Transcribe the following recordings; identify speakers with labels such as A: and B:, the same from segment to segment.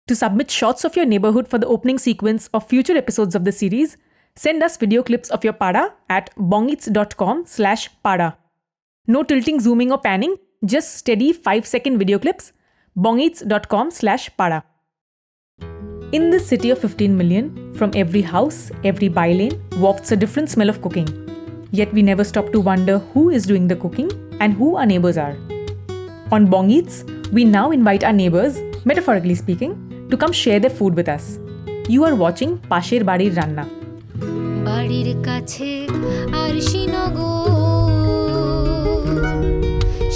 A: To submit shots of your neighborhood for the opening sequence of future episodes of the series, send us video clips of your pada at bongeats.com/pada. No tilting, zooming or panning, just steady 5-second video clips, bongeats.com/pada. In this city of 15 million, from every house, every bylane, wafts a different smell of cooking. Yet we never stop to wonder who is doing the cooking and who our neighbors are. On Bong Eats, we now invite our neighbors, metaphorically speaking, to come share their food with us. You are watching Pasher Barir Ranna.
B: বাড়ির কাছে আর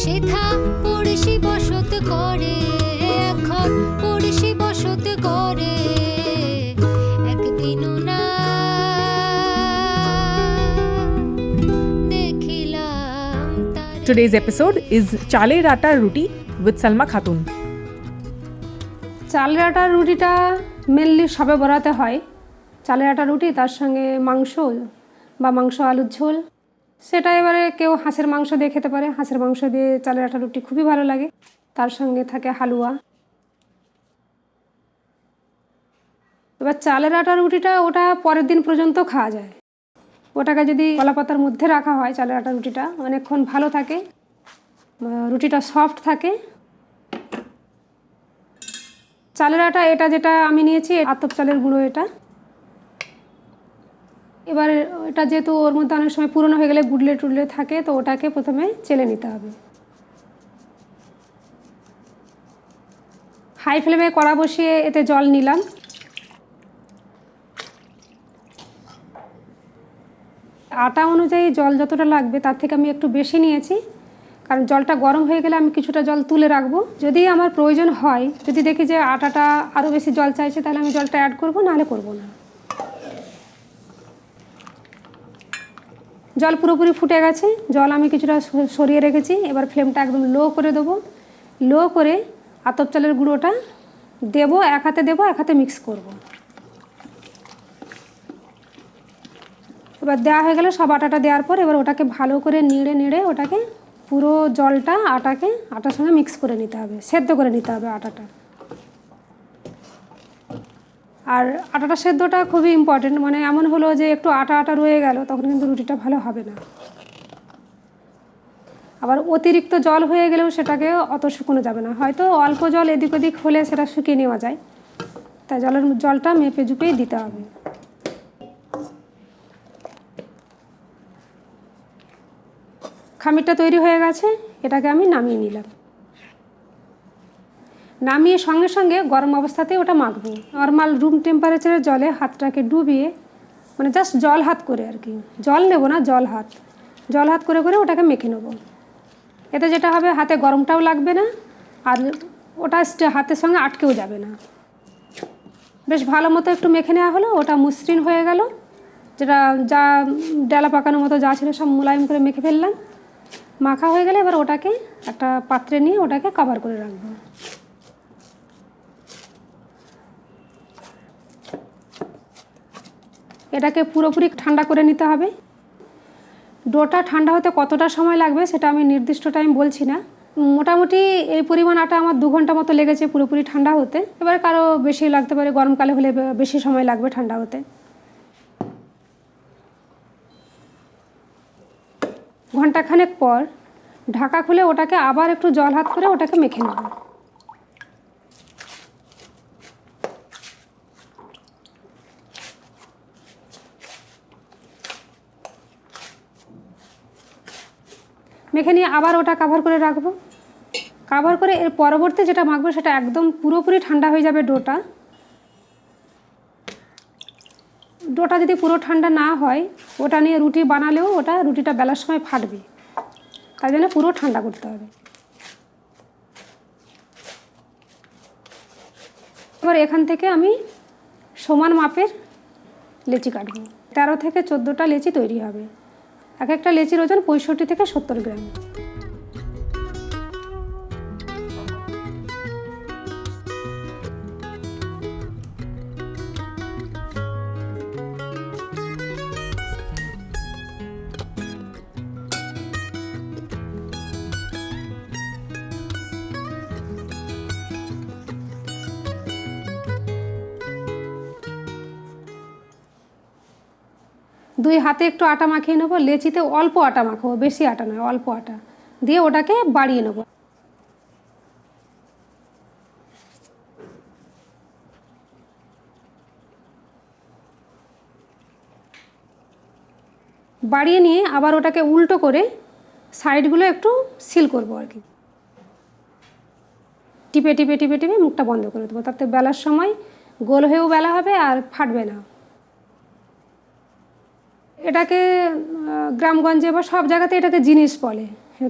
B: সেথা পড়শি বসত করে এখন পড়শি বসত করে একদিনও না দেখিলাম।
A: Today's episode is Chaler aata-r Rooti with Salma Khatun.
C: চালের আটার রুটিটা মেনলি সবে বরাতে হয়। চালের আটার রুটি, তার সঙ্গে মাংস বা মাংস আলুর ঝোল, সেটা এবারে কেউ হাঁসের মাংস দিয়ে খেতে পারে। হাঁসের মাংস দিয়ে চালের আটার রুটি খুবই ভালো লাগে। তার সঙ্গে থাকে হালুয়া। এবার চালের আটার রুটিটা ওটা পরের দিন পর্যন্ত খাওয়া যায়। ওটাকে যদি কলাপাতার মধ্যে রাখা হয়, চালের আটার রুটিটা অনেকক্ষণ ভালো থাকে, রুটিটা সফট থাকে। চালের আটা এটা যেটা আমি নিয়েছি আতপ চালের গুঁড়ো এটা। এবার এটা যেহেতু ওর মধ্যে অনেক সময় পুরনো হয়ে গেলে গুডলে টুডলে থাকে, তো ওটাকে প্রথমে চেলে নিতে হবে। হাই ফ্লেমে কড়া বসিয়ে এতে জল নিলাম। আটা অনুযায়ী জল যতটা লাগবে তার থেকে আমি একটু বেশি নিয়েছি, কারণ জলটা গরম হয়ে গেলে আমি কিছুটা জল তুলে রাখবো। যদি আমার প্রয়োজন হয়, যদি দেখি যে আটাটা আরও বেশি জল চাইছে, তাহলে আমি জলটা অ্যাড করবো, নাহলে করবো না। জল পুরোপুরি ফুটে গেছে, জল আমি কিছুটা সরিয়ে রেখেছি। এবার ফ্লেমটা একদম লো করে দেবো। লো করে আতপ চালের গুঁড়োটা দেবো, এক হাতে দেবো, এক হাতে মিক্স করব। এবার দেওয়া হয়ে গেলে সব আটাটা দেওয়ার পর এবার ওটাকে ভালো করে নেড়ে নেড়ে ওটাকে পুরো জলটা আটার সঙ্গে মিক্স করে নিতে হবে, সেদ্ধ করে নিতে হবে আটাটা। আর আটাটা সেদ্ধটা খুবই ইম্পর্টেন্ট, মানে এমন হলো যে একটু আটা আটা রয়ে গেল, তখন কিন্তু রুটিটা ভালো হবে না। আবার অতিরিক্ত জল হয়ে গেলেও সেটাকে অত শুকনো যাবে না। হয়তো অল্প জল এদিক ওদিক হলে সেটা শুকিয়ে নেওয়া যায়, তাই জলটা মেপে জুপেই দিতে হবে। খামিরটা তৈরি হয়ে গেছে, এটাকে আমি নামিয়ে নিলাম। নামিয়ে সঙ্গে সঙ্গে গরম অবস্থাতেই ওটা মাখবো। নর্মাল রুম টেম্পারেচারের জলে হাতটাকে ডুবিয়ে, মানে জাস্ট জল হাত করে আর কি, জল নেব না, জল হাত করে করে ওটাকে মেখে নেব। এতে যেটা হবে, হাতে গরমটাও লাগবে না, আর ওটা হাতের সঙ্গে আটকেও যাবে না। বেশ ভালো মতো একটু মেখে নেওয়া হলো, ওটা মসৃণ হয়ে গেল। যেটা যা ডালা পাকানোর মতো যা ছিল সব মোলায়েম করে মেখে ফেললাম। মাখা হয়ে গেলে এবার ওটাকে একটা পাত্রে নিয়ে ওটাকে কভার করে রাখবো। এটাকে পুরোপুরি ঠান্ডা করে নিতে হবে। ডোটা ঠান্ডা হতে কতটা সময় লাগবে সেটা আমি নির্দিষ্ট টাইম বলছি না। মোটামুটি এই পরিমাণ আটা আমার 2 ঘন্টা মতো লেগেছে পুরোপুরি ঠান্ডা হতে। এবার কারো বেশি লাগতে পারে, গরমকালে হলে বেশি সময় লাগবে ঠান্ডা হতে। ঘন্টাখানেক পর ঢাকা খুলে ওটাকে আবার একটু জল হাত করে ওটাকে মেখে নেব। মেখে নিয়ে আবার ওটা কভার করে রাখবো। কভার করে এর পরবর্তী যেটা মাখবো সেটা একদম পুরোপুরি ঠান্ডা হয়ে যাবে ডোটা। ডোটা যদি পুরো ঠান্ডা না হয়, ওটা নিয়ে রুটি বানালেও রুটিটা বেলার সময় ফাটবে, তাই জন্য পুরো ঠান্ডা করতে হবে। এবার এখান থেকে আমি সমান মাপের লেচি কাটবো। 13 থেকে 14টা লেচি তৈরি হবে। এক একটা লেচির ওজন 65 থেকে 70 গ্রাম। 2 হাতে একটু আটা মাখিয়ে নেবো, লেচিতে অল্প আটা মাখাবো, বেশি আটা নয়, অল্প আটা দিয়ে ওটাকে বাড়িয়ে নেবো। বাড়িয়ে নিয়ে আবার ওটাকে উল্টো করে সাইডগুলো একটু সিল করবো আর কি। টিপে টিপে টিপে টিপে মুখটা বন্ধ করে দেবো, তাতে বেলার সময় গোল হয়েও বেলা হবে আর ফাটবে না। এটাকে গ্রামগঞ্জে বা সব জায়গাতে এটাকে জিনিস বলে।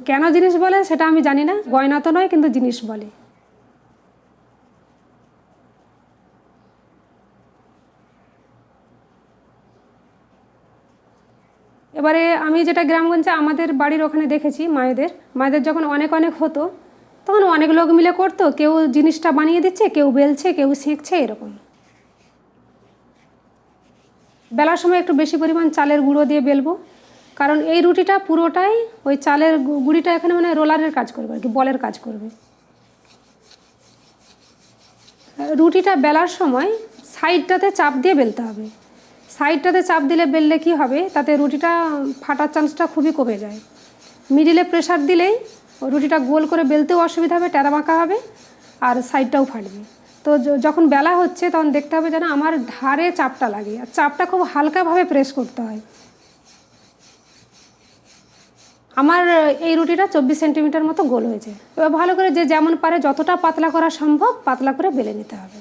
C: কেন জিনিস বলে সেটা আমি জানি না, গয়না তো নয় কিন্তু জিনিস বলে। এবারে আমি যেটা গ্রামগঞ্জে আমাদের বাড়ির ওখানে দেখেছি, মায়েদের যখন অনেক অনেক হতো তখন অনেক লোক মিলে করতো, কেউ জিনিসটা বানিয়ে দিচ্ছে, কেউ বেলছে, কেউ সেঁকছে, এরকম। বেলার সময় একটু বেশি পরিমাণ চালের গুঁড়ো দিয়ে বেলবো, কারণ এই রুটিটা পুরোটাই ওই চালের গুঁড়িটা এখানে মানে রোলারের কাজ করবে আর কি, বলের কাজ করবে। রুটিটা বেলার সময় সাইডটাতে চাপ দিয়ে বেলতে হবে। সাইডটাতে চাপ দিলে বেললে কি হবে, তাতে রুটিটা ফাটার চান্সটা খুবই কমে যায়। মিডিলে প্রেশার দিলেই রুটিটা গোল করে বেলতেও অসুবিধা হবে, টেরা বাঁকা হবে আর সাইডটাও ফাটবে। তো যখন বেলা হচ্ছে তখন দেখতে হবে যেন আমার ধারে চাপটা লাগে, আর চাপটা খুব হালকাভাবে প্রেস করতে হয়। আমার এই রুটিটা 24 সেন্টিমিটার মতো গোল হয়েছে। এবার ভালো করে যে যেমন পারে যতটা পাতলা করা সম্ভব পাতলা করে বেলে নিতে হবে।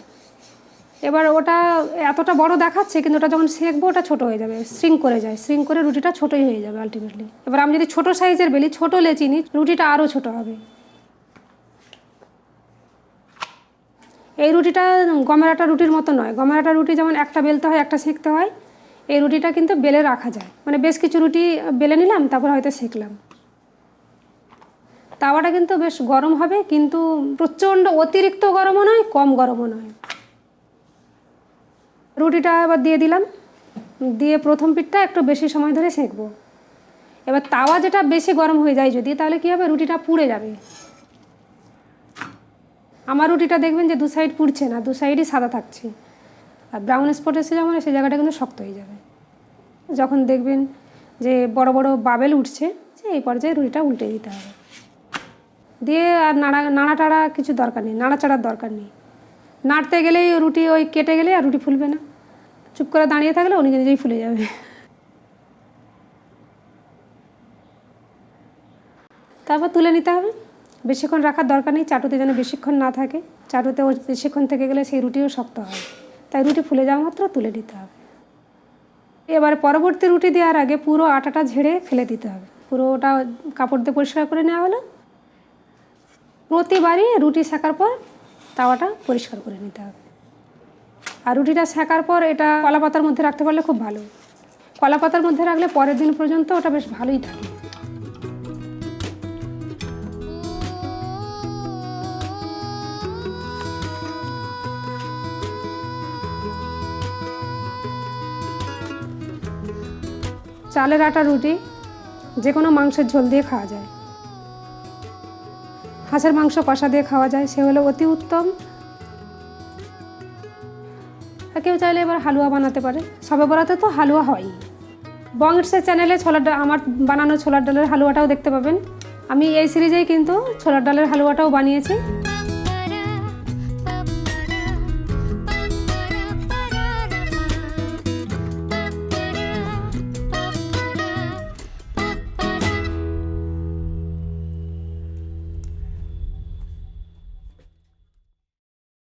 C: এবার ওটা এতটা বড় দেখাচ্ছে কিন্তু ওটা যখন সেঁকবো ওটা ছোটো হয়ে যাবে, শ্রিঙ্ক করে যায়, শ্রিঙ্ক করে রুটিটা ছোটোই হয়ে যাবে আলটিমেটলি। এবার আমি যদি ছোটো সাইজের বেলি, ছোটো লেচি নিই, রুটিটা আরও ছোটো হবে। এই রুটিটা গমের আটা রুটির মতো নয়। গমের আটা রুটি যেমন একটা বেলতে হয় একটা সেঁকতে হয়, এই রুটিটা কিন্তু বেলে রাখা যায়, মানে বেশ কিছু রুটি বেলে নিলাম তারপর হয়তো সেঁকলাম। তাওয়াটা কিন্তু বেশ গরম হবে, কিন্তু প্রচণ্ড অতিরিক্ত গরমও নয়, কম গরমও নয়। রুটিটা এবার দিয়ে দিলাম, দিয়ে প্রথম পিঠটা একটু বেশি সময় ধরে সেঁকবো। এবার তাওয়া যেটা বেশি গরম হয়ে যায় যদি, তাহলে কী হবে, রুটিটা পুড়ে যাবে। আমার রুটিটা দেখবেন যে 2 সাইড পুড়ছে না, 2 সাইডই সাদা থাকছে। আর ব্রাউন স্পট এসে যেমন সেই জায়গাটা কিন্তু শক্ত হয়ে যাবে। যখন দেখবেন যে বড় বড় বাবেল উঠছে, এই পর্যায়ে রুটিটা উল্টে দিতে হবে। দিয়ে আর নাড়াটাড়া কিছু দরকার নেই, নাড়াচাড়ার দরকার নেই। নাড়তে গেলেই রুটি ওই কেটে গেলে আর রুটি ফুলবে না, চুপ করে দাঁড়িয়ে থাকলে ও নিজে নিজেই ফুলে যাবে। তারপর তুলে নিতে হবে। বেশিক্ষণ রাখার দরকার নেই, চাটুতে যেন বেশিক্ষণ না থাকে। চাটুতে ও বেশিক্ষণ থেকে গেলে সেই রুটিও শক্ত হয়, তাই রুটি ফুলে যাওয়া মাত্র তুলে নিতে হবে। এবার পরবর্তী রুটি দেওয়ার আগে পুরো আটাটা ঝেড়ে ফেলে দিতে হবে। পুরো ওটা কাপড় দিয়ে পরিষ্কার করে নেওয়া হলো। প্রতিবারই রুটি সেকার পর তাওয়াটা পরিষ্কার করে নিতে হবে। আর রুটিটা সেকার পর এটা কলা পাতার মধ্যে রাখতে পারলে খুব ভালো। কলা পাতার মধ্যে রাখলে পরের দিন পর্যন্ত ওটা বেশ ভালোই থাকে। চালের আটা রুটি যে কোনো মাংসের ঝোল দিয়ে খাওয়া যায়। হাঁসের মাংস কষা দিয়ে খাওয়া যায়, সে হলো অতি উত্তম। আর কেউ চাইলে এবার হালুয়া বানাতে পারে। শবে-বরাতে তো হালুয়া হয়ই। বংশের চ্যানেলে ছোলার ডাল, আমার বানানো ছোলার ডালের হালুয়াটাও দেখতে পাবেন। আমি এই সিরিজেই কিন্তু ছোলার ডালের হালুয়াটাও বানিয়েছি।